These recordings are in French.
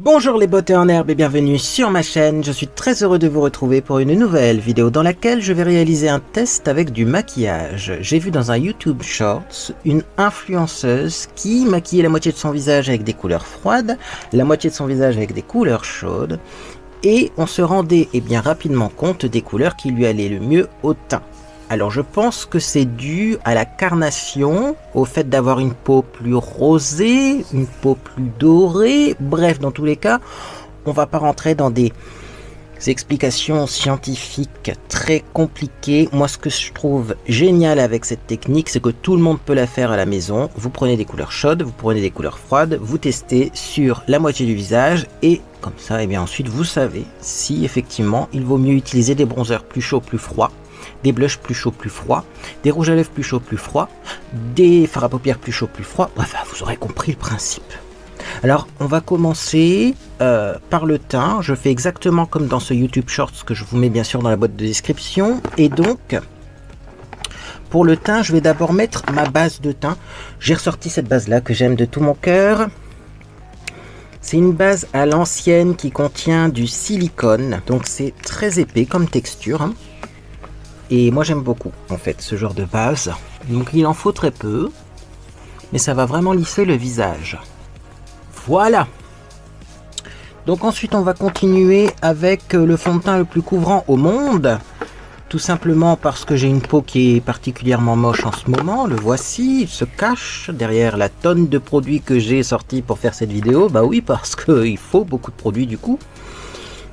Bonjour les beautés en herbe et bienvenue sur ma chaîne, je suis très heureux de vous retrouver pour une nouvelle vidéo dans laquelle je vais réaliser un test avec du maquillage. J'ai vu dans un YouTube Shorts une influenceuse qui maquillait la moitié de son visage avec des couleurs froides, la moitié de son visage avec des couleurs chaudes, et on se rendait bien rapidement compte des couleurs qui lui allaient le mieux au teint. Alors je pense que c'est dû à la carnation, au fait d'avoir une peau plus rosée, une peau plus dorée, bref dans tous les cas, on va pas rentrer dans des explications scientifiques très compliquées. Moi ce que je trouve génial avec cette technique, c'est que tout le monde peut la faire à la maison. Vous prenez des couleurs chaudes, vous prenez des couleurs froides, vous testez sur la moitié du visage et comme ça, ensuite vous savez si effectivement il vaut mieux utiliser des bronzers plus chauds, plus froids, des blushs plus chauds, plus froids, des rouges à lèvres plus chauds, plus froids, des fards à paupières plus chauds, plus froids. Bref, vous aurez compris le principe. Alors, on va commencer par le teint. Je fais exactement comme dans ce YouTube Shorts que je vous mets bien sûr dans la boîte de description. Et donc, pour le teint, je vais d'abord mettre ma base de teint. J'ai ressorti cette base-là que j'aime de tout mon cœur. C'est une base à l'ancienne qui contient du silicone. Donc, c'est très épais comme texture, hein. Et moi j'aime beaucoup en fait ce genre de base, donc il en faut très peu, mais ça va vraiment lisser le visage. Voilà. Donc ensuite on va continuer avec le fond de teint le plus couvrant au monde, tout simplement parce que j'ai une peau qui est particulièrement moche en ce moment. Le voici, il se cache derrière la tonne de produits que j'ai sortis pour faire cette vidéo. Bah oui, parce qu'il faut beaucoup de produits du coup.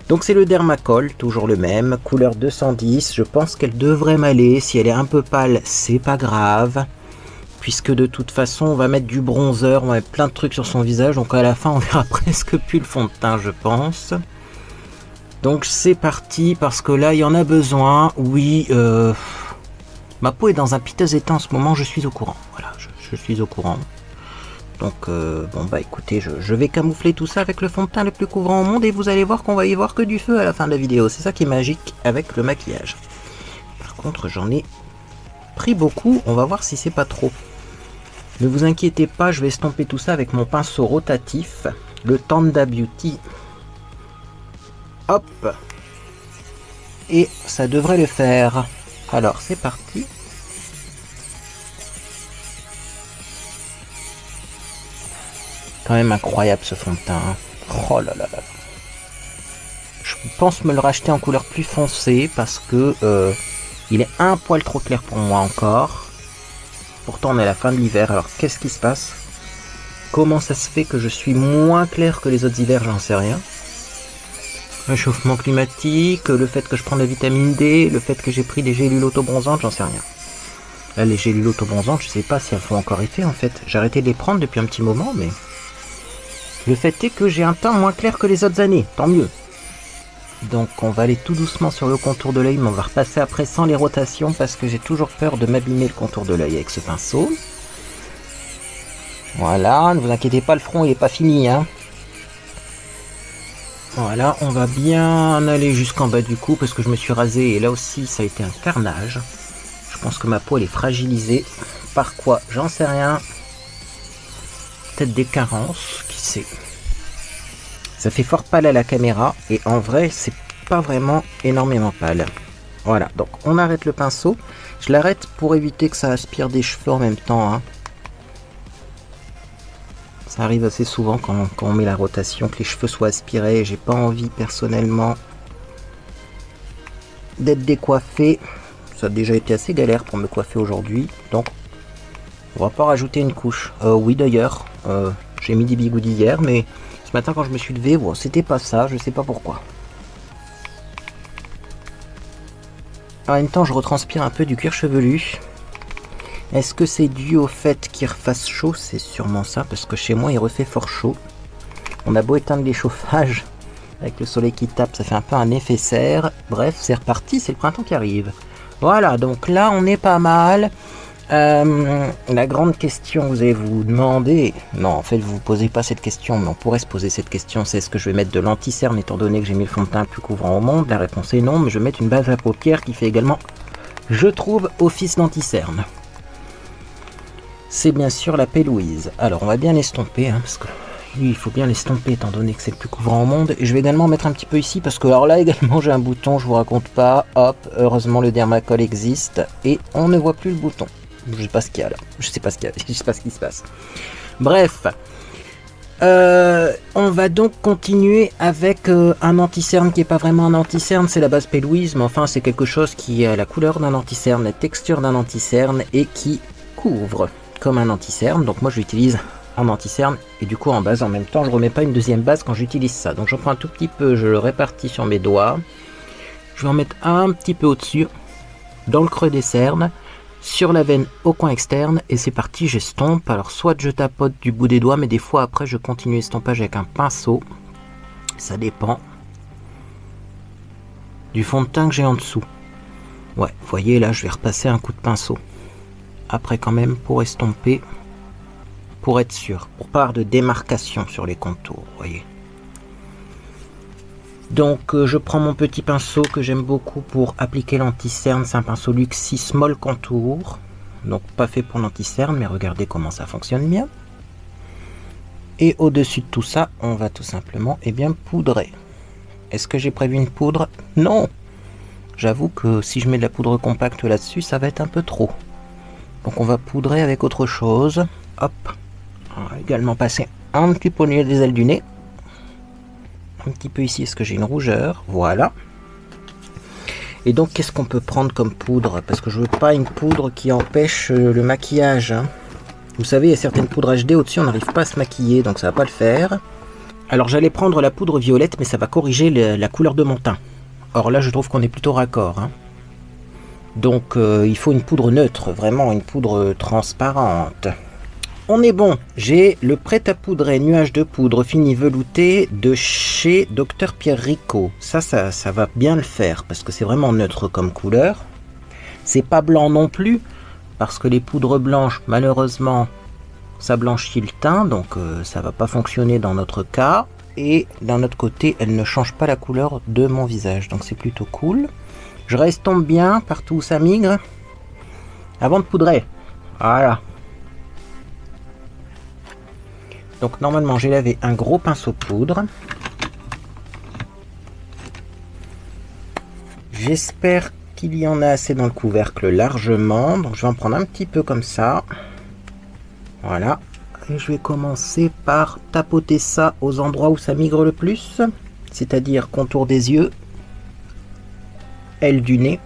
Donc c'est le Dermacol, toujours le même, couleur 210, je pense qu'elle devrait m'aller. Si elle est un peu pâle, c'est pas grave, puisque de toute façon on va mettre du bronzer, on va mettre plein de trucs sur son visage, donc à la fin on verra presque plus le fond de teint je pense. Donc c'est parti, parce que là il y en a besoin. Oui, ma peau est dans un piteux état en ce moment, je suis au courant, voilà, je suis au courant. Donc bon bah écoutez, je vais camoufler tout ça avec le fond de teint le plus couvrant au monde et vous allez voir qu'on va y voir que du feu à la fin de la vidéo. C'est ça qui est magique avec le maquillage. Par contre j'en ai pris beaucoup, on va voir si c'est pas trop. Ne vous inquiétez pas, je vais estomper tout ça avec mon pinceau rotatif, le Tanda Beauty. Hop. Et ça devrait le faire. Alors c'est parti. Quand même incroyable ce fond de teint, hein. Oh là là là. Je pense me le racheter en couleur plus foncée parce que il est un poil trop clair pour moi encore. Pourtant on est à la fin de l'hiver, alors qu'est-ce qui se passe? Comment ça se fait que je suis moins clair que les autres hivers? J'en sais rien. Réchauffement climatique, le fait que je prends de la vitamine D, le fait que j'ai pris des gélules autobronzantes, j'en sais rien. Là les gélules autobronzantes, je sais pas si elles font encore effet en fait. J'ai arrêté de les prendre depuis un petit moment, mais le fait est que j'ai un teint moins clair que les autres années, tant mieux. Donc on va aller tout doucement sur le contour de l'œil, mais on va repasser après sans les rotations parce que j'ai toujours peur de m'abîmer le contour de l'œil avec ce pinceau. Voilà, ne vous inquiétez pas, le front il n'est pas fini, hein. Voilà, on va bien aller jusqu'en bas du cou parce que je me suis rasé et là aussi ça a été un carnage. Je pense que ma peau elle est fragilisée. Par quoi? J'en sais rien. Peut-être des carences, qui sait. Ça fait fort pâle à la caméra et en vrai c'est pas vraiment énormément pâle. Voilà, donc on arrête le pinceau. Je l'arrête pour éviter que ça aspire des cheveux en même temps, hein. Ça arrive assez souvent quand on met la rotation que les cheveux soient aspirés. J'ai pas envie personnellement d'être décoiffé. Ça a déjà été assez galère pour me coiffer aujourd'hui, donc on va pas rajouter une couche. Oui d'ailleurs, j'ai mis des bigoudis hier, mais ce matin quand je me suis levé, bon, c'était pas ça, je sais pas pourquoi. En même temps, je retranspire un peu du cuir chevelu. Est-ce que c'est dû au fait qu'il refasse chaud? C'est sûrement ça, parce que chez moi il refait fort chaud. On a beau éteindre les chauffages, avec le soleil qui tape, ça fait un peu un effet serre. Bref, c'est reparti, c'est le printemps qui arrive. Voilà, donc là on est pas mal. La grande question, vous allez vous demander, non en fait vous vous posez pas cette question, mais on pourrait se poser cette question, c'est est-ce que je vais mettre de l'anti-cerne étant donné que j'ai mis le fond de teint le plus couvrant au monde? La réponse est non, mais je vais mettre une base à paupières qui fait également, je trouve, office d'anti-cerne. C'est bien sûr la P. Louise. Alors on va bien l'estomper, hein, parce que lui il faut bien l'estomper étant donné que c'est le plus couvrant au monde. Et je vais également mettre un petit peu ici parce que alors là également j'ai un bouton, je vous raconte pas. Hop, heureusement le Dermacol existe et on ne voit plus le bouton. Je sais pas ce qu'il y a là, je sais pas ce qu'il y a, je sais pas ce qui se passe. Bref, on va donc continuer avec un anti-cerne qui est pas vraiment un anti-cerne, c'est la base P. Louise, mais enfin c'est quelque chose qui a la couleur d'un anti-cerne, la texture d'un anti-cerne et qui couvre comme un anti-cerne. Donc moi j'utilise en anti-cerne et du coup en base en même temps. Je remets pas une deuxième base quand j'utilise ça. Donc j'en prends un tout petit peu, je le répartis sur mes doigts. Je vais en mettre un petit peu au-dessus, dans le creux des cernes, sur la veine au coin externe et c'est parti, j'estompe. Alors soit je tapote du bout des doigts, mais des fois après je continue l'estompage avec un pinceau. Ça dépend du fond de teint que j'ai en dessous. Ouais, vous voyez là je vais repasser un coup de pinceau. Après quand même pour estomper, pour être sûr, pour pas avoir de démarcation sur les contours, vous voyez. Donc je prends mon petit pinceau que j'aime beaucoup pour appliquer l'anti-cerne, c'est un pinceau Luxi Small Contour, donc pas fait pour l'anti-cerne, mais regardez comment ça fonctionne bien. Et au-dessus de tout ça, on va tout simplement poudrer. Est-ce que j'ai prévu une poudre? Non! J'avoue que si je mets de la poudre compacte là-dessus, ça va être un peu trop. Donc on va poudrer avec autre chose. Hop! On va également passer un petit peu au niveau des ailes du nez. Un petit peu ici, est-ce que j'ai une rougeur? Voilà. Et donc, qu'est-ce qu'on peut prendre comme poudre? Parce que je veux pas une poudre qui empêche le maquillage. Hein. Vous savez, il y a certaines poudres HD au-dessus, on n'arrive pas à se maquiller, donc ça va pas le faire. Alors, j'allais prendre la poudre violette, mais ça va corriger la couleur de mon teint. Or là, je trouve qu'on est plutôt raccord. Hein. Donc, il faut une poudre neutre, vraiment une poudre transparente. On est bon, j'ai le prêt à poudrer nuage de poudre fini velouté de chez Dr Pierre Ricot. Ça va bien le faire parce que c'est vraiment neutre comme couleur. C'est pas blanc non plus parce que les poudres blanches malheureusement ça blanchit le teint, donc ça va pas fonctionner dans notre cas. Et d'un autre côté elle ne change pas la couleur de mon visage, donc c'est plutôt cool. Je restompe bien partout où ça migre avant de poudrer. Voilà. Donc normalement j'ai lavé un gros pinceau poudre. J'espère qu'il y en a assez dans le couvercle largement. Donc je vais en prendre un petit peu comme ça. Voilà. Et je vais commencer par tapoter ça aux endroits où ça migre le plus. C'est-à-dire contour des yeux, aile du nez.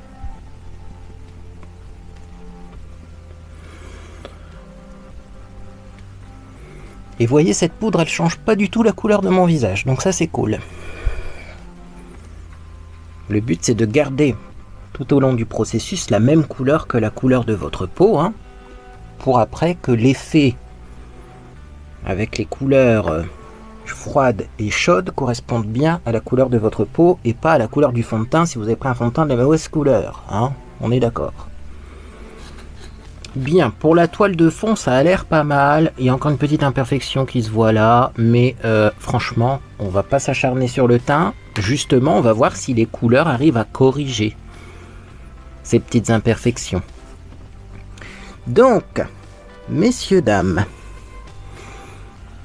Et vous voyez, cette poudre, elle change pas du tout la couleur de mon visage. Donc ça, c'est cool. Le but, c'est de garder tout au long du processus la même couleur que la couleur de votre peau. Hein, pour après que l'effet avec les couleurs froides et chaudes corresponde bien à la couleur de votre peau et pas à la couleur du fond de teint si vous avez pris un fond de teint de la mauvaise couleur. Hein, on est d'accord. Bien, pour la toile de fond, ça a l'air pas mal. Il y a encore une petite imperfection qui se voit là. Mais franchement, on va pas s'acharner sur le teint. Justement, on va voir si les couleurs arrivent à corriger ces petites imperfections. Donc, messieurs, dames,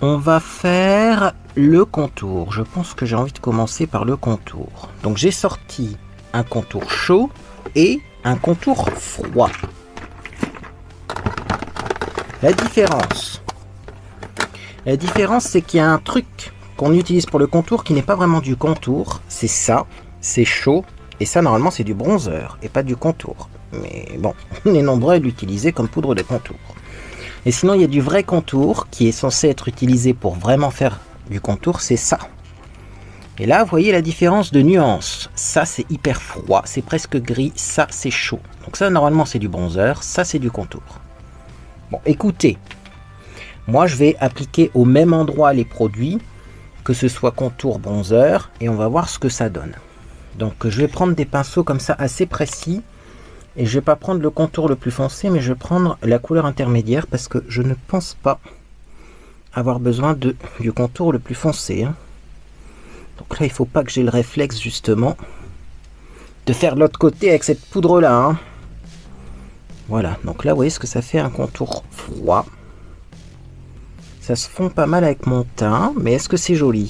on va faire le contour. Je pense que j'ai envie de commencer par le contour. Donc, j'ai sorti un contour chaud et un contour froid. La différence, c'est qu'il y a un truc qu'on utilise pour le contour qui n'est pas vraiment du contour. C'est ça, c'est chaud. Et ça, normalement, c'est du bronzer et pas du contour. Mais bon, on est nombreux à l'utiliser comme poudre de contour. Et sinon, il y a du vrai contour qui est censé être utilisé pour vraiment faire du contour. C'est ça. Et là, vous voyez la différence de nuance. Ça, c'est hyper froid. C'est presque gris. Ça, c'est chaud. Donc ça, normalement, c'est du bronzer. Ça, c'est du contour. Bon, écoutez, moi je vais appliquer au même endroit les produits, que ce soit contour, bronzer, et on va voir ce que ça donne. Donc je vais prendre des pinceaux comme ça assez précis, et je vais pas prendre le contour le plus foncé, mais je vais prendre la couleur intermédiaire, parce que je ne pense pas avoir besoin du contour le plus foncé. Hein. Donc là, il faut pas que j'ai le réflexe justement de faire de l'autre côté avec cette poudre là. Hein. Voilà, donc là vous voyez ce que ça fait, un contour froid. Ça se fond pas mal avec mon teint, mais est-ce que c'est joli?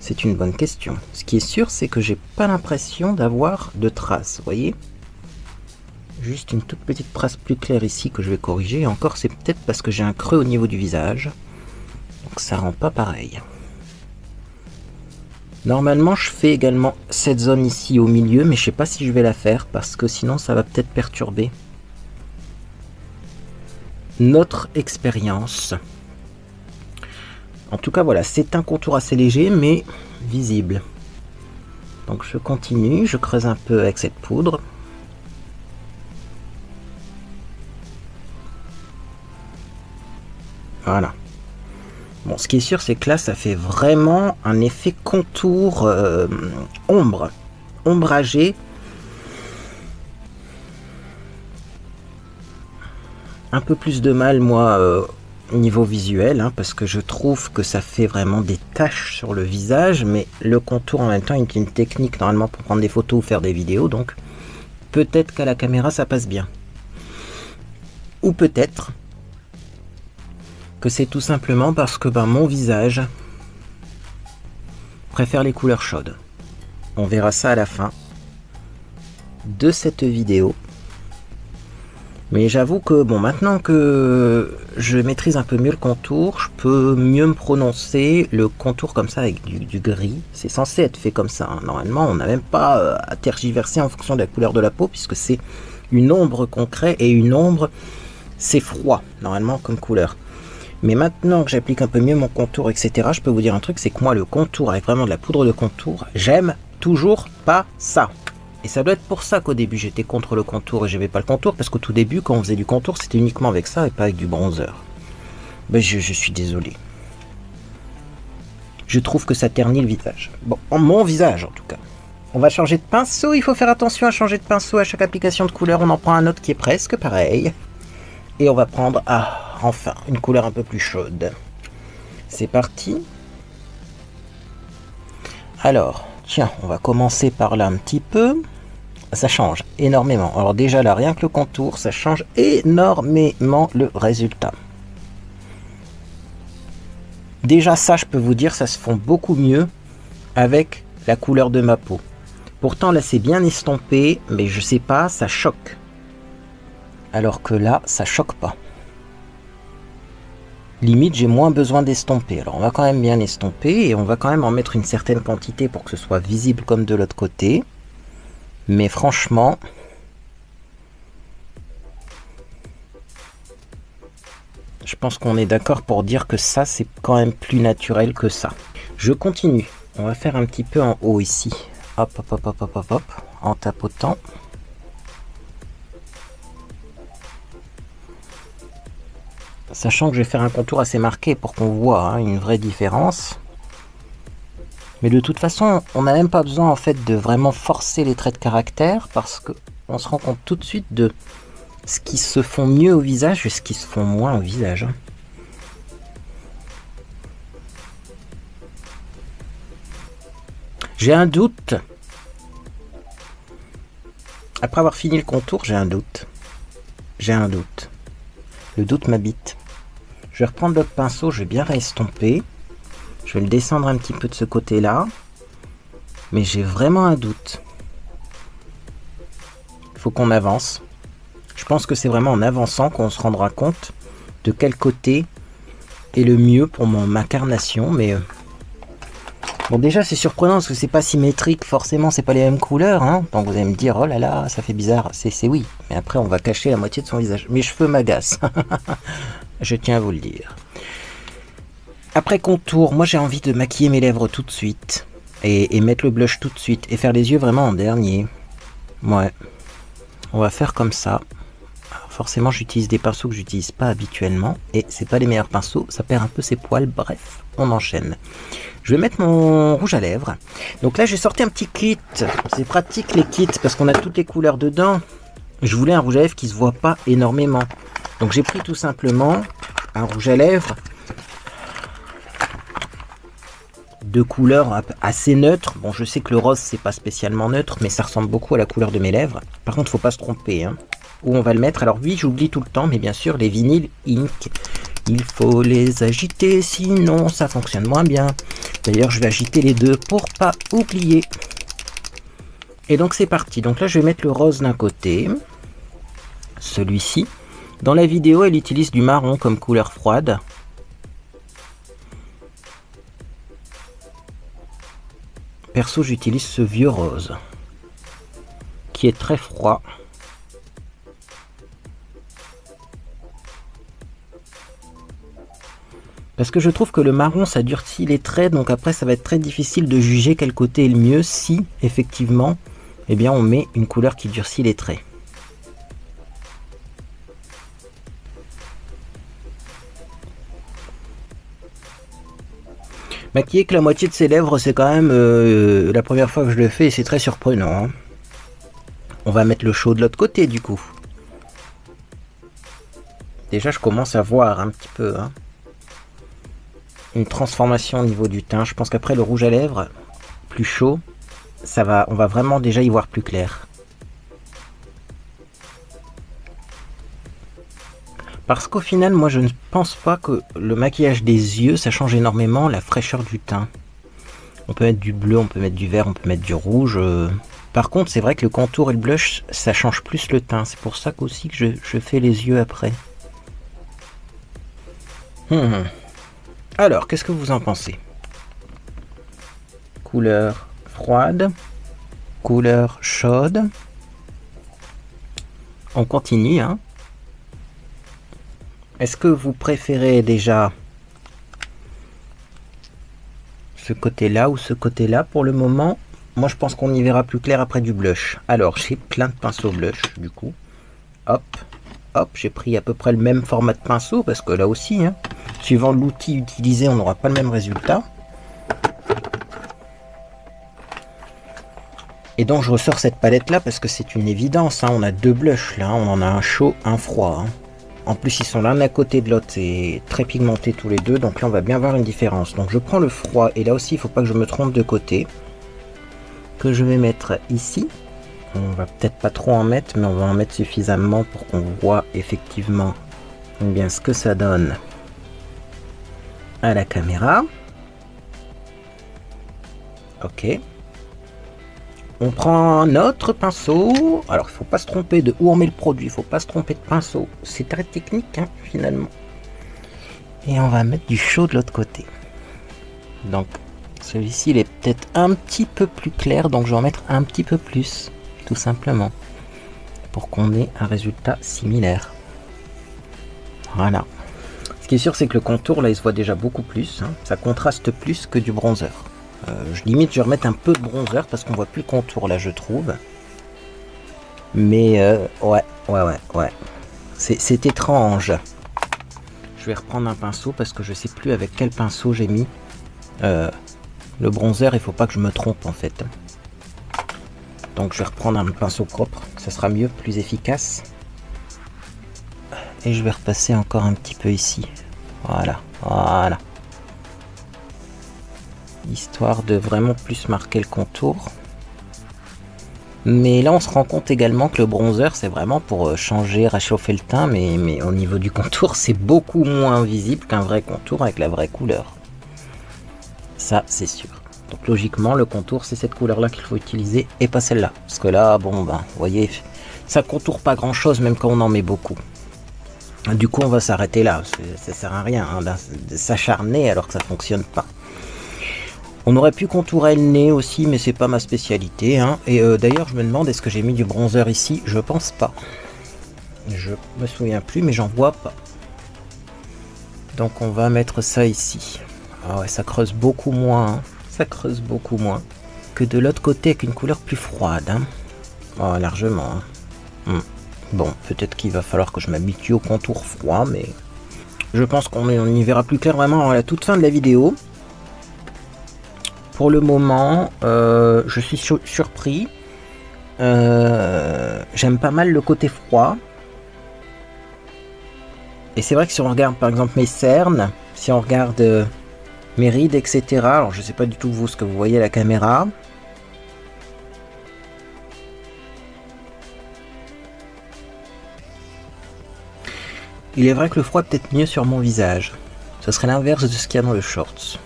C'est une bonne question. Ce qui est sûr, c'est que j'ai pas l'impression d'avoir de traces, vous voyez? Juste une toute petite trace plus claire ici que je vais corriger. Et encore, c'est peut-être parce que j'ai un creux au niveau du visage. Donc ça rend pas pareil. Normalement, je fais également cette zone ici au milieu, mais je sais pas si je vais la faire parce que sinon ça va peut-être perturber notre expérience. En tout cas, voilà, c'est un contour assez léger, mais visible. Donc je continue, je creuse un peu avec cette poudre. Voilà. Bon, ce qui est sûr, c'est que là, ça fait vraiment un effet contour ombre, ombragé. Un peu plus de mal, moi, niveau visuel, hein, parce que je trouve que ça fait vraiment des taches sur le visage, mais le contour en même temps est une technique normalement pour prendre des photos ou faire des vidéos, donc peut-être qu'à la caméra ça passe bien. Ou peut-être que c'est tout simplement parce que mon visage préfère les couleurs chaudes. On verra ça à la fin de cette vidéo. Mais j'avoue que bon, maintenant que je maîtrise un peu mieux le contour, je peux mieux me prononcer. Le contour comme ça avec du gris, c'est censé être fait comme ça, hein. Normalement, on n'a même pas à tergiverser en fonction de la couleur de la peau, puisque c'est une ombre qu'on crée, et une ombre, c'est froid, normalement, comme couleur. Mais maintenant que j'applique un peu mieux mon contour, etc., je peux vous dire un truc, c'est que moi, le contour, avec vraiment de la poudre de contour, j'aime toujours pas ça. Et ça doit être pour ça qu'au début j'étais contre le contour et j'aimais pas le contour, parce qu'au tout début quand on faisait du contour c'était uniquement avec ça et pas avec du bronzer. Mais je suis désolé. Je trouve que ça ternit le visage. Bon, mon visage en tout cas. On va changer de pinceau, il faut faire attention à changer de pinceau à chaque application de couleur. On en prend un autre qui est presque pareil. Et on va prendre, enfin, une couleur un peu plus chaude. C'est parti. Alors, tiens, on va commencer par là un petit peu. Ça change énormément. Alors déjà là, rien que le contour, ça change énormément le résultat. Déjà ça, je peux vous dire, ça se fond beaucoup mieux avec la couleur de ma peau. Pourtant là, c'est bien estompé, mais je sais pas, ça choque. Alors que là, ça choque pas. Limite, j'ai moins besoin d'estomper. Alors on va quand même bien estomper et on va quand même en mettre une certaine quantité pour que ce soit visible comme de l'autre côté. Mais franchement, je pense qu'on est d'accord pour dire que ça, c'est quand même plus naturel que ça. Je continue. On va faire un petit peu en haut ici. Hop, hop, hop, hop, hop, hop, hop, en tapotant. Sachant que je vais faire un contour assez marqué pour qu'on voit une vraie différence. Mais de toute façon, on n'a même pas besoin en fait de vraiment forcer les traits de caractère, parce qu'on se rend compte tout de suite de ce qui se font mieux au visage et ce qui se font moins au visage. J'ai un doute. Après avoir fini le contour, j'ai un doute. J'ai un doute. Le doute m'habite. Je vais reprendre l'autre pinceau, je vais bien réestomper. Je vais le descendre un petit peu de ce côté-là. Mais j'ai vraiment un doute. Il faut qu'on avance. Je pense que c'est vraiment en avançant qu'on se rendra compte de quel côté est le mieux pour ma carnation. Mais bon, déjà c'est surprenant parce que c'est pas symétrique. Forcément, c'est pas les mêmes couleurs. Hein. Donc vous allez me dire, oh là là, ça fait bizarre. C'est oui. Mais après, on va cacher la moitié de son visage. Mes cheveux m'agacent. Je tiens à vous le dire. Après contour, moi j'ai envie de maquiller mes lèvres tout de suite. Et mettre le blush tout de suite. Et faire les yeux vraiment en dernier. Ouais. On va faire comme ça. Alors forcément, j'utilise des pinceaux que j'utilise pas habituellement. Et c'est pas les meilleurs pinceaux. Ça perd un peu ses poils. Bref, on enchaîne. Je vais mettre mon rouge à lèvres. Donc là, j'ai sorti un petit kit. C'est pratique les kits parce qu'on a toutes les couleurs dedans. Je voulais un rouge à lèvres qui se voit pas énormément. Donc j'ai pris tout simplement un rouge à lèvres de couleur assez neutre. Bon, je sais que le rose c'est pas spécialement neutre, mais ça ressemble beaucoup à la couleur de mes lèvres. Par contre, faut pas se tromper, hein. Où on va le mettre? Alors oui, j'oublie tout le temps, mais bien sûr les vinyles ink Il faut les agiter, sinon ça fonctionne moins bien. D'ailleurs, je vais agiter les deux pour pas oublier. Et donc c'est parti. Donc là, je vais mettre le rose d'un côté. Celui-ci. Dans la vidéo, elle utilise du marron comme couleur froide. Perso, j'utilise ce vieux rose qui est très froid. Parce que je trouve que le marron, ça durcit les traits, donc après ça va être très difficile de juger quel côté est le mieux si, effectivement, eh bien, on met une couleur qui durcit les traits. Maquiller que la moitié de ses lèvres, c'est quand même la première fois que je le fais et c'est très surprenant. Hein. On va mettre le chaud de l'autre côté du coup. Déjà, je commence à voir un petit peu une transformation au niveau du teint. Je pense qu'après le rouge à lèvres, plus chaud, ça va, on va vraiment déjà y voir plus clair. Parce qu'au final, moi je ne pense pas que le maquillage des yeux, ça change énormément la fraîcheur du teint. On peut mettre du bleu, on peut mettre du vert, on peut mettre du rouge. Par contre, c'est vrai que le contour et le blush, ça change plus le teint. C'est pour ça qu'aussi que je fais les yeux après. Alors, qu'est-ce que vous en pensez? Couleur froide, couleur chaude. On continue, hein. Est-ce que vous préférez déjà ce côté-là ou ce côté-là pour le moment? Moi, je pense qu'on y verra plus clair après du blush. Alors, j'ai plein de pinceaux blush, du coup. Hop, hop, j'ai pris à peu près le même format de pinceau, parce que là aussi, hein, suivant l'outil utilisé, on n'aura pas le même résultat. Et donc, je ressors cette palette-là, parce que c'est une évidence. Hein, on a deux blushs, là. On en a un chaud, un froid. Hein. En plus, ils sont l'un à côté de l'autre, c'est très pigmenté tous les deux, donc là on va bien voir une différence. Donc je prends le froid, et là aussi il ne faut pas que je me trompe de côté, que je vais mettre ici. On va peut-être pas trop en mettre, mais on va en mettre suffisamment pour qu'on voit effectivement bien ce que ça donne à la caméra. Ok. On prend notre pinceau. Alors, il ne faut pas se tromper de où on met le produit. Il ne faut pas se tromper de pinceau. C'est très technique, hein, finalement. Et on va mettre du chaud de l'autre côté. Donc, celui-ci, il est peut-être un petit peu plus clair. Donc, je vais en mettre un petit peu plus, tout simplement. Pour qu'on ait un résultat similaire. Voilà. Ce qui est sûr, c'est que le contour, là, il se voit déjà beaucoup plus. Hein. Ça contraste plus que du bronzer. Je vais remettre un peu de bronzer parce qu'on voit plus le contour là, je trouve. Mais ouais. C'est étrange. Je vais reprendre un pinceau parce que je sais plus avec quel pinceau j'ai mis le bronzer. Il faut pas que je me trompe en fait. Donc je vais reprendre un pinceau propre. Ça sera mieux, plus efficace. Et je vais repasser encore un petit peu ici. Voilà. Histoire de vraiment plus marquer le contour. Mais là on se rend compte également que le bronzer c'est vraiment pour changer, réchauffer le teint, mais au niveau du contour c'est beaucoup moins visible qu'un vrai contour avec la vraie couleur. Ça c'est sûr. Donc logiquement le contour c'est cette couleur là qu'il faut utiliser et pas celle-là. Parce que là bon ben vous voyez ça contourne pas grand chose même quand on en met beaucoup. Du coup on va s'arrêter là. Ça sert à rien hein, de s'acharner alors que ça fonctionne pas. On aurait pu contourer le nez aussi, mais c'est pas ma spécialité. Hein. Et d'ailleurs, je me demande, est-ce que j'ai mis du bronzer ici? Je pense pas. Je me souviens plus, mais j'en vois pas. Donc on va mettre ça ici. Ah ouais, ça creuse beaucoup moins. Hein. Ça creuse beaucoup moins que de l'autre côté avec une couleur plus froide. Hein. Oh, largement. Hein. Bon, peut-être qu'il va falloir que je m'habitue au contour froid, mais je pense qu'on y verra plus clair vraiment à la toute fin de la vidéo. Pour le moment, je suis surpris. J'aime pas mal le côté froid. Et c'est vrai que si on regarde par exemple mes cernes, si on regarde mes rides, etc. Alors je sais pas du tout vous ce que vous voyez à la caméra. Il est vrai que le froid est peut-être mieux sur mon visage. Ce serait l'inverse de ce qu'il y a dans le shorts.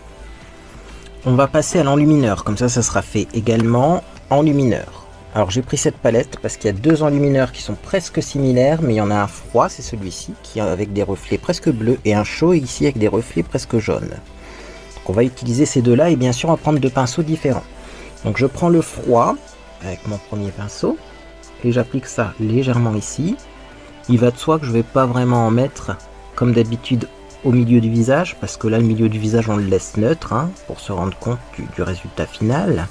On va passer à l'enlumineur, comme ça sera fait également enlumineur. Alors j'ai pris cette palette parce qu'il y a deux enlumineurs qui sont presque similaires, mais il y en a un froid, c'est celui-ci, qui est avec des reflets presque bleus, et un chaud ici avec des reflets presque jaunes. Donc on va utiliser ces deux-là, et bien sûr on va prendre deux pinceaux différents. Donc je prends le froid avec mon premier pinceau, et j'applique ça légèrement ici. Il va de soi que je ne vais pas vraiment en mettre comme d'habitude au milieu du visage, parce que là le milieu du visage on le laisse neutre, hein, pour se rendre compte du résultat final.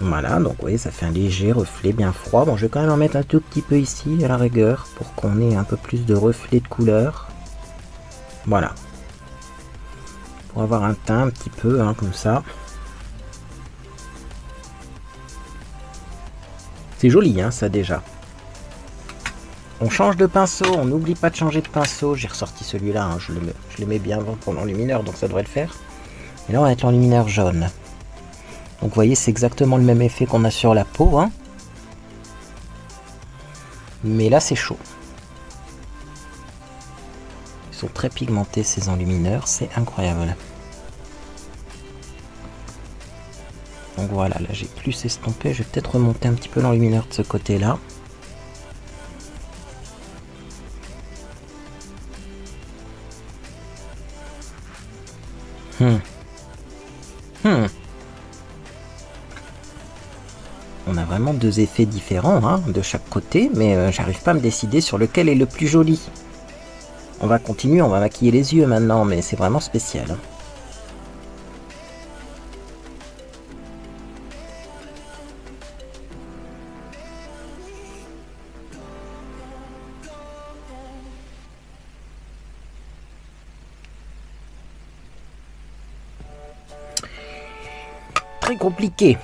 Voilà, donc vous voyez, ça fait un léger reflet bien froid. Bon, je vais quand même en mettre un tout petit peu ici, à la rigueur, pour qu'on ait un peu plus de reflet de couleur. Voilà. Pour avoir un teint un petit peu, hein, comme ça. C'est joli, hein, ça déjà. On change de pinceau, on n'oublie pas de changer de pinceau. J'ai ressorti celui-là, hein, je le mets bien avant pour l'enlumineur, donc ça devrait le faire. Et là, on va mettre l'enlumineur jaune. Donc vous voyez, c'est exactement le même effet qu'on a sur la peau, hein. Mais là c'est chaud. Ils sont très pigmentés ces enlumineurs, c'est incroyable. Donc voilà, là j'ai plus estompé, je vais peut-être remonter un petit peu l'enlumineur de ce côté-là. On a vraiment deux effets différents, hein, de chaque côté, mais j'arrive pas à me décider sur lequel est le plus joli. On va continuer, on va maquiller les yeux maintenant, mais c'est vraiment spécial. Très compliqué.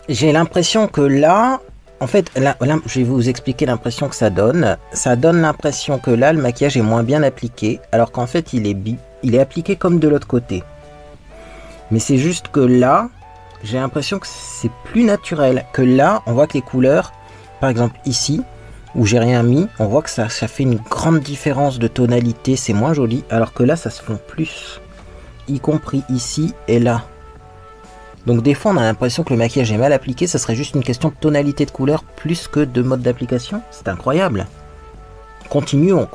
J'ai l'impression que là, en fait, là, je vais vous expliquer l'impression que ça donne. Ça donne l'impression que là, le maquillage est moins bien appliqué, alors qu'en fait, il est appliqué comme de l'autre côté. Mais c'est juste que là, j'ai l'impression que c'est plus naturel. Que là, on voit que les couleurs, par exemple ici, où j'ai rien mis, on voit que ça fait une grande différence de tonalité, c'est moins joli, alors que là, ça se fond plus, y compris ici et là. Donc des fois on a l'impression que le maquillage est mal appliqué, ça serait juste une question de tonalité de couleur plus que de mode d'application. C'est incroyable. Continuons.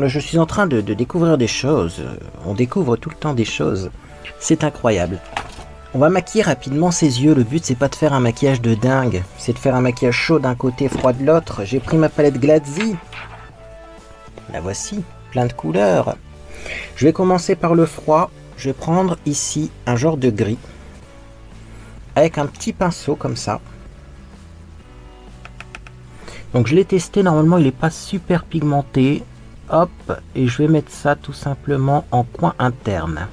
Je suis en train de découvrir des choses. On découvre tout le temps des choses. C'est incroyable. On va maquiller rapidement ses yeux. Le but c'est pas de faire un maquillage de dingue, c'est de faire un maquillage chaud d'un côté, froid de l'autre. J'ai pris ma palette Glazzy. La voici, plein de couleurs. Je vais commencer par le froid. Je vais prendre ici un genre de gris. Avec un petit pinceau comme ça. Donc je l'ai testé, normalement il n'est pas super pigmenté. Hop, et je vais mettre ça tout simplement en coin interne.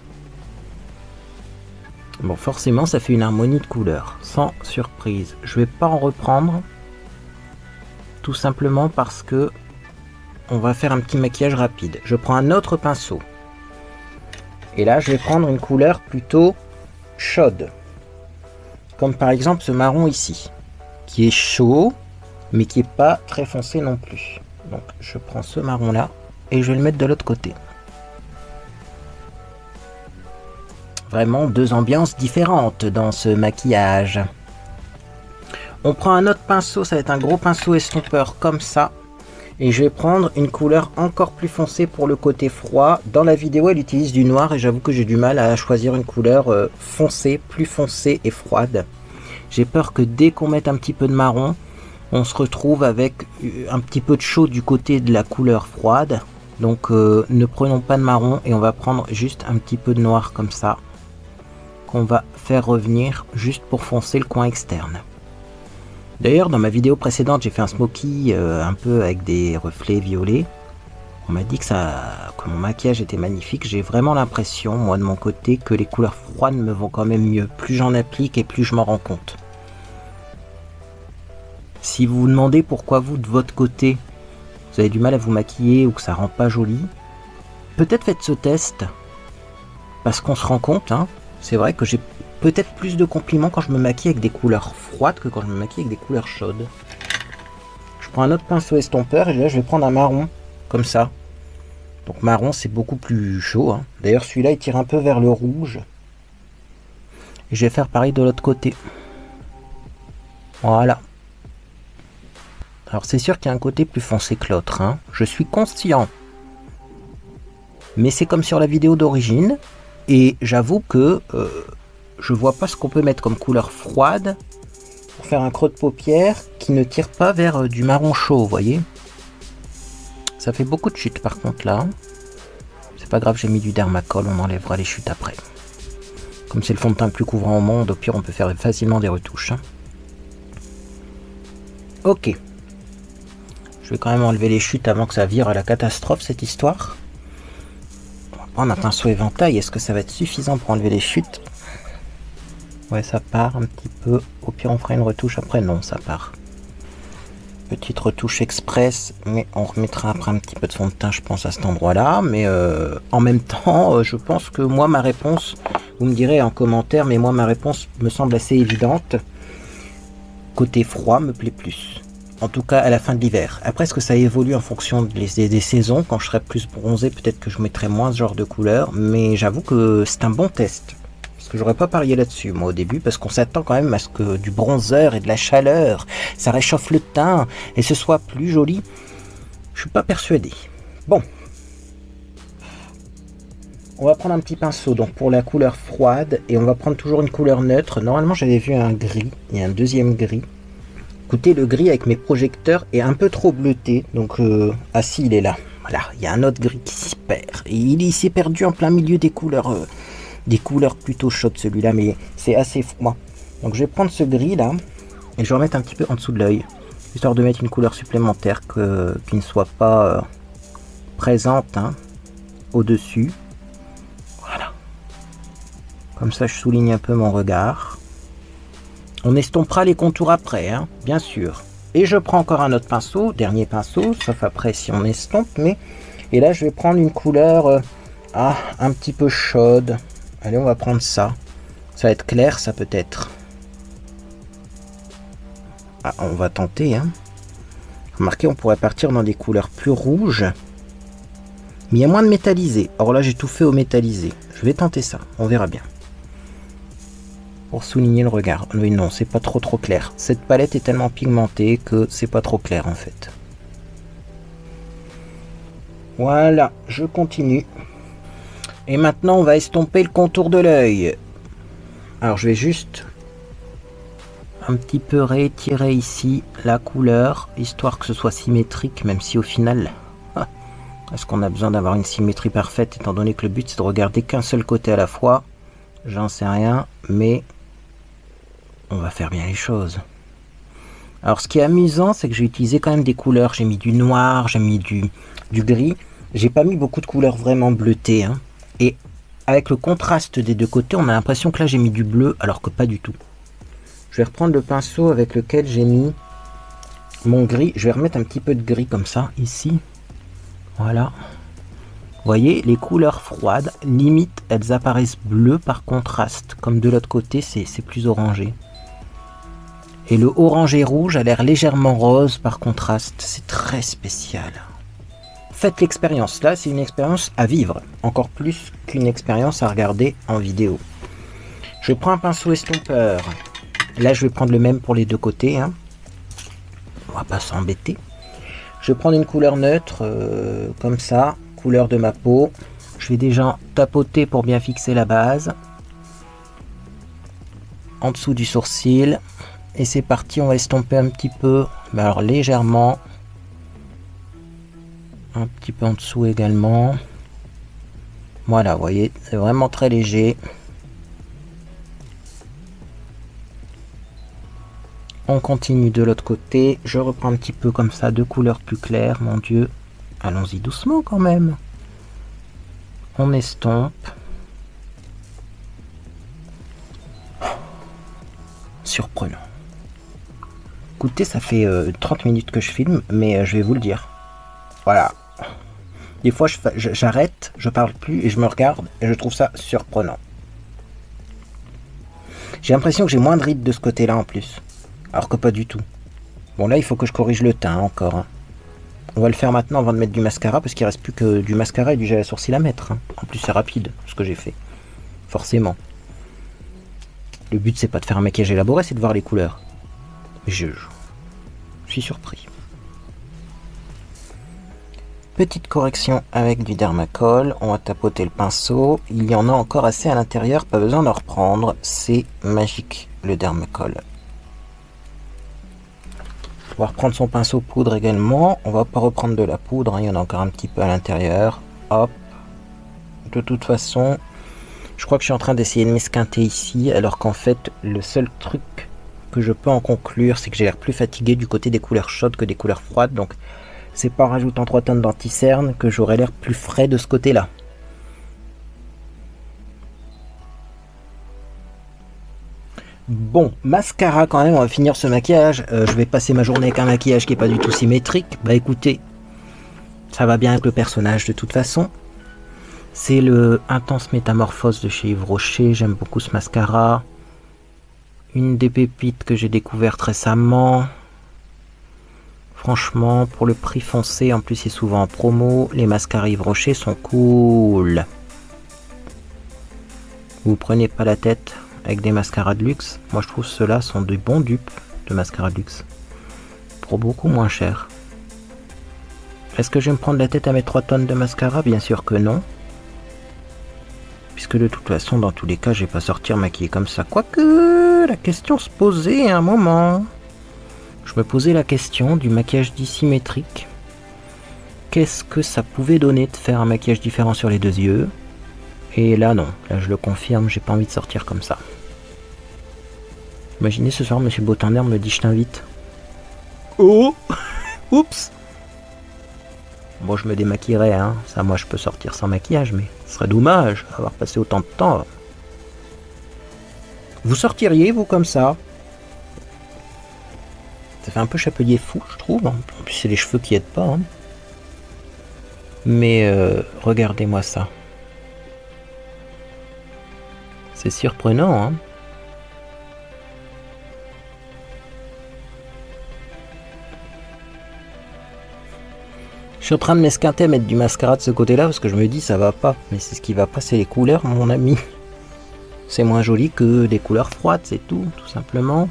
Bon, forcément ça fait une harmonie de couleurs, sans surprise. Je vais pas en reprendre, tout simplement parce que on va faire un petit maquillage rapide. Je prends un autre pinceau. Et là je vais prendre une couleur plutôt chaude. Comme par exemple ce marron ici, qui est chaud, mais qui n'est pas très foncé non plus. Donc je prends ce marron là, et je vais le mettre de l'autre côté. Vraiment deux ambiances différentes dans ce maquillage. On prend un autre pinceau, ça va être un gros pinceau estompeur comme ça. Et je vais prendre une couleur encore plus foncée pour le côté froid. Dans la vidéo, elle utilise du noir et j'avoue que j'ai du mal à choisir une couleur foncée, plus foncée et froide. J'ai peur que dès qu'on mette un petit peu de marron, on se retrouve avec un petit peu de chaud du côté de la couleur froide. Donc ne prenons pas de marron et on va prendre juste un petit peu de noir comme ça, qu'on va faire revenir juste pour foncer le coin externe. D'ailleurs, dans ma vidéo précédente, j'ai fait un smoky un peu avec des reflets violets. On m'a dit que mon maquillage était magnifique. J'ai vraiment l'impression, moi de mon côté, que les couleurs froides me vont quand même mieux. Plus j'en applique et plus je m'en rends compte. Si vous vous demandez pourquoi vous, de votre côté, vous avez du mal à vous maquiller ou que ça rend pas joli, peut-être faites ce test. Parce qu'on se rend compte, hein, c'est vrai que j'ai peut-être plus de compliments quand je me maquille avec des couleurs froides que quand je me maquille avec des couleurs chaudes. prends un autre pinceau estompeur et là je vais prendre un marron, comme ça. Donc marron c'est beaucoup plus chaud, hein. D'ailleurs celui-là il tire un peu vers le rouge. Et je vais faire pareil de l'autre côté. Voilà. Alors c'est sûr qu'il y a un côté plus foncé que l'autre, hein. Je suis conscient. Mais c'est comme sur la vidéo d'origine. Et j'avoue que je vois pas ce qu'on peut mettre comme couleur froide pour faire un creux de paupière qui ne tire pas vers du marron chaud, vous voyez. Ça fait beaucoup de chutes par contre là. C'est pas grave, j'ai mis du dermacol, on enlèvera les chutes après. Comme c'est le fond de teint le plus couvrant au monde, au pire on peut faire facilement des retouches, hein. Ok. Je vais quand même enlever les chutes avant que ça vire à la catastrophe cette histoire. On va prendre un pinceau éventail, est-ce que ça va être suffisant pour enlever les chutes? Ouais, ça part un petit peu. Au pire on fera une retouche après, non ça part. Petite retouche express, mais on remettra après un petit peu de fond de teint je pense à cet endroit là. Mais en même temps je pense que moi ma réponse, vous me direz en commentaire, mais moi ma réponse me semble assez évidente. Côté froid me plaît plus. En tout cas à la fin de l'hiver. Après est-ce que ça évolue en fonction des saisons? Quand je serai plus bronzé peut-être que je mettrai moins ce genre de couleur. Mais j'avoue que c'est un bon test. Parce que j'aurais pas parié là-dessus moi au début. Parce qu'on s'attend quand même à ce que du bronzer et de la chaleur, ça réchauffe le teint et ce soit plus joli. Je suis pas persuadé. Bon. On va prendre un petit pinceau donc pour la couleur froide. Et on va prendre toujours une couleur neutre. Normalement j'avais vu un gris et un deuxième gris. Écoutez, le gris avec mes projecteurs est un peu trop bleuté, donc ah si, il est là. Voilà, il y a un autre gris qui s'y perd. Et il s'est perdu en plein milieu des couleurs plutôt chaudes celui-là, mais c'est assez froid. Donc je vais prendre ce gris là et je vais remettre un petit peu en dessous de l'œil, histoire de mettre une couleur supplémentaire qui ne soit pas présente hein, au-dessus. Voilà. Comme ça, je souligne un peu mon regard. On estompera les contours après, hein, bien sûr. Et je prends encore un autre pinceau, dernier pinceau, sauf après si on estompe. Mais et là, je vais prendre une couleur un petit peu chaude. Allez, on va prendre ça. Ça va être clair, ça peut-être. Ah, on va tenter. Hein. Remarquez, on pourrait partir dans des couleurs plus rouges. Mais il y a moins de métallisé. Or là, j'ai tout fait au métallisé. Je vais tenter ça, on verra bien. Pour souligner le regard. Oui, non, c'est pas trop clair. Cette palette est tellement pigmentée que c'est pas trop clair en fait. Voilà, je continue. Et maintenant, on va estomper le contour de l'œil. Alors, je vais juste un petit peu réétirer ici la couleur, histoire que ce soit symétrique, même si au final, est-ce qu'on a besoin d'avoir une symétrie parfaite, étant donné que le but c'est de regarder qu'un seul côté à la fois? J'en sais rien, mais on va faire bien les choses. Alors ce qui est amusant, c'est que j'ai utilisé quand même des couleurs. J'ai mis du noir, j'ai mis du gris. J'ai pas mis beaucoup de couleurs vraiment bleutées. Hein. Et avec le contraste des deux côtés, on a l'impression que là j'ai mis du bleu, alors que pas du tout. Je vais reprendre le pinceau avec lequel j'ai mis mon gris. Je vais remettre un petit peu de gris comme ça, ici. Voilà. Vous voyez, les couleurs froides, limite, elles apparaissent bleues par contraste. Comme de l'autre côté, c'est plus orangé. Et le orangé rouge a l'air légèrement rose par contraste. C'est très spécial. Faites l'expérience. Là, c'est une expérience à vivre. Encore plus qu'une expérience à regarder en vidéo. Je prends un pinceau estompeur. Là, je vais prendre le même pour les deux côtés. Hein. On va pas s'embêter. Je vais prendre une couleur neutre, comme ça. Couleur de ma peau. Je vais déjà tapoter pour bien fixer la base. En dessous du sourcil. Et c'est parti, on va estomper un petit peu, mais alors légèrement. Un petit peu en dessous également. Voilà, vous voyez, c'est vraiment très léger. On continue de l'autre côté. Je reprends un petit peu comme ça, deux couleurs plus claires, mon Dieu. Allons-y doucement quand même. On estompe. Surprenant. Écoutez, ça fait 30 minutes que je filme, mais je vais vous le dire. Voilà. Des fois, j'arrête, je parle plus et je me regarde et je trouve ça surprenant. J'ai l'impression que j'ai moins de rides de ce côté-là en plus. Alors que pas du tout. Bon là il faut que je corrige le teint encore. Hein. On va le faire maintenant avant de mettre du mascara parce qu'il reste plus que du mascara et du gel à sourcils à mettre. Hein. En plus c'est rapide ce que j'ai fait. Forcément. Le but c'est pas de faire un maquillage élaboré, c'est de voir les couleurs. Je suis surpris. Petite correction avec du Dermacol. On va tapoter le pinceau. Il y en a encore assez à l'intérieur, pas besoin d'en reprendre. C'est magique le Dermacol. On va reprendre son pinceau poudre également. On va pas reprendre de la poudre, hein. Il y en a encore un petit peu à l'intérieur. Hop. De toute façon, je crois que je suis en train d'essayer de m'esquinter ici, alors qu'en fait, le seul truc que je peux en conclure, c'est que j'ai l'air plus fatigué du côté des couleurs chaudes que des couleurs froides. Donc, c'est pas en rajoutant 3 tonnes d'anti-cerne que j'aurai l'air plus frais de ce côté-là. Bon, mascara quand même, on va finir ce maquillage. Je vais passer ma journée avec un maquillage qui est pas du tout symétrique. Bah écoutez, ça va bien avec le personnage de toute façon. C'est le Intense Métamorphose de chez Yves Rocher. J'aime beaucoup ce mascara. Une des pépites que j'ai découverte récemment. Franchement, pour le prix foncé, en plus c'est souvent en promo, les mascaras Yves Rocher sont cool. Vous prenez pas la tête avec des mascaras de luxe. Moi je trouve ceux-là sont de bons dupes de mascaras de luxe. Pour beaucoup moins cher. Est-ce que je vais me prendre la tête à mettre 3 tonnes de mascara? Bien sûr que non. Puisque de toute façon, dans tous les cas, je vais pas sortir maquillé comme ça. Quoique, la question se posait à un moment. Je me posais la question du maquillage dissymétrique. Qu'est-ce que ça pouvait donner de faire un maquillage différent sur les deux yeux? Et là, non. Là, je le confirme, j'ai pas envie de sortir comme ça. Imaginez ce soir, Monsieur Botander me dit « Je t'invite ». Oh. Oups. Bon, je me démaquillerai, hein. Ça, moi, je peux sortir sans maquillage, mais ce serait dommage d'avoir passé autant de temps. Vous sortiriez, vous, comme ça? Ça fait un peu chapelier fou, je trouve. En plus, c'est les cheveux qui aident pas. Hein. Mais regardez-moi ça. C'est surprenant, hein. Je suis en train de m'esquinter à mettre du mascara de ce côté-là parce que je me dis ça va pas. Mais c'est ce qui va pas, c'est les couleurs, mon ami. C'est moins joli que des couleurs froides, c'est tout simplement.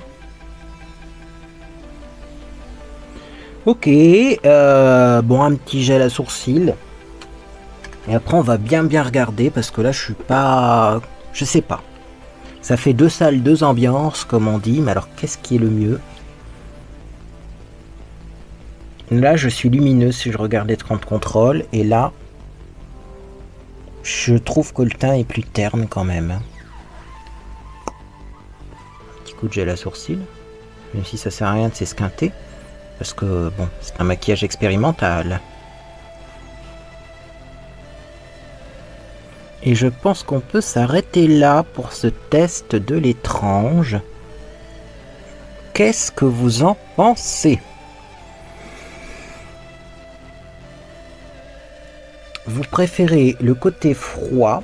Ok, bon, un petit gel à sourcils. Et après, on va bien regarder parce que là, je suis pas... Je sais pas. Ça fait 2 salles, 2 ambiances, comme on dit. Mais alors, qu'est-ce qui est le mieux? Là, je suis lumineux si je regarde l'écran de contrôle. Et là, je trouve que le teint est plus terne quand même. Un petit coup de gel à sourcils. Même si ça sert à rien de s'esquinter. Parce que, bon, c'est un maquillage expérimental. Et je pense qu'on peut s'arrêter là pour ce test de l'étrange. Qu'est-ce que vous en pensez? Vous préférez le côté froid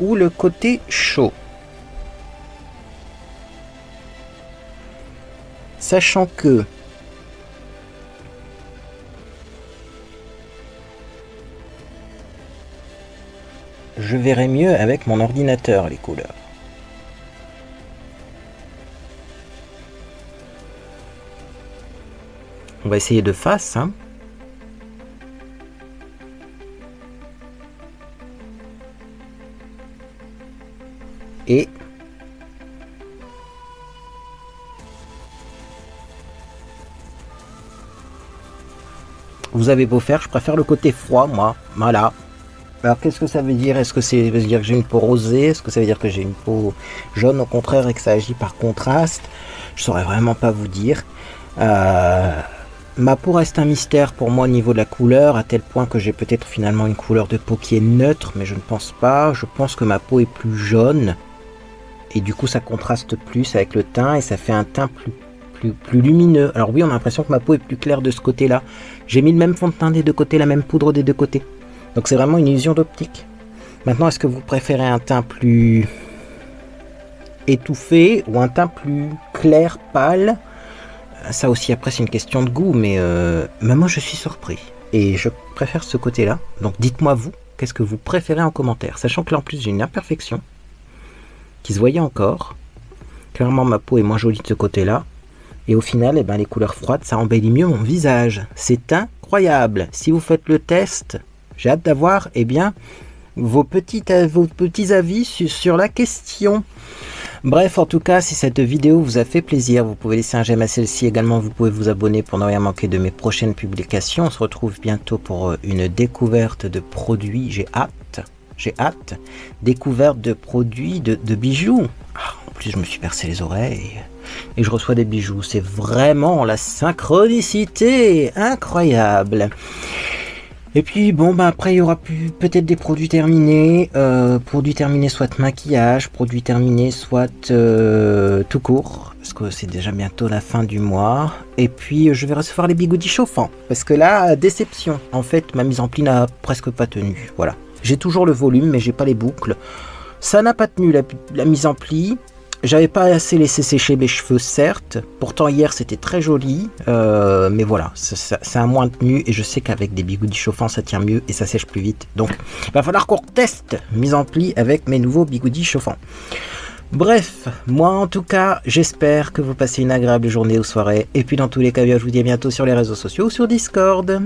ou le côté chaud? Sachant que je verrai mieux avec mon ordinateur les couleurs. On va essayer de face, hein. Et vous avez beau faire, je préfère le côté froid, moi. Voilà. Alors qu'est-ce que ça veut dire? Est-ce que ça veut dire que j'ai une peau rosée? Est-ce que ça veut dire que j'ai une peau jaune au contraire et que ça agit par contraste? Je saurais vraiment pas vous dire. Ma peau reste un mystère pour moi au niveau de la couleur, à tel point que j'ai peut-être finalement une couleur de peau qui est neutre, mais je ne pense pas. Je pense que ma peau est plus jaune, et du coup ça contraste plus avec le teint, et ça fait un teint plus lumineux. Alors oui, on a l'impression que ma peau est plus claire de ce côté-là. J'ai mis le même fond de teint des deux côtés, la même poudre des deux côtés. Donc c'est vraiment une illusion d'optique. Maintenant, est-ce que vous préférez un teint plus étouffé ou un teint plus clair, pâle. Ça aussi, après, c'est une question de goût, mais moi, je suis surpris. Et je préfère ce côté-là. Donc, dites-moi, vous, qu'est-ce que vous préférez en commentaire? Sachant que là, en plus, j'ai une imperfection qui se voyait encore. Clairement, ma peau est moins jolie de ce côté-là. Et au final, eh ben, les couleurs froides, ça embellit mieux mon visage. C'est incroyable. Si vous faites le test, j'ai hâte d'avoir eh bien, vos petits avis sur la question. Bref, en tout cas, si cette vidéo vous a fait plaisir, vous pouvez laisser un j'aime à celle-ci. Également, vous pouvez vous abonner pour ne rien manquer de mes prochaines publications. On se retrouve bientôt pour une découverte de produits. J'ai hâte. Découverte de produits, de bijoux. En plus, je me suis percé les oreilles et je reçois des bijoux. C'est vraiment la synchronicité incroyable. Et puis bon, après il y aura peut-être des produits terminés, soit maquillage, produits terminés soit tout court, parce que c'est déjà bientôt la fin du mois. Et puis je vais recevoir les bigoudis chauffants, parce que là, déception, en fait ma mise en pli n'a presque pas tenu, voilà. J'ai toujours le volume, mais j'ai pas les boucles, ça n'a pas tenu la mise en pli. J'avais pas assez laissé sécher mes cheveux, certes. Pourtant, hier, c'était très joli. Mais voilà, ça a moins tenu. Et je sais qu'avec des bigoudis chauffants, ça tient mieux et ça sèche plus vite. Donc, il va falloir qu'on teste mise en pli avec mes nouveaux bigoudis chauffants. Bref, moi, en tout cas, j'espère que vous passez une agréable journée ou soirée. Et puis, dans tous les cas, je vous dis à bientôt sur les réseaux sociaux ou sur Discord.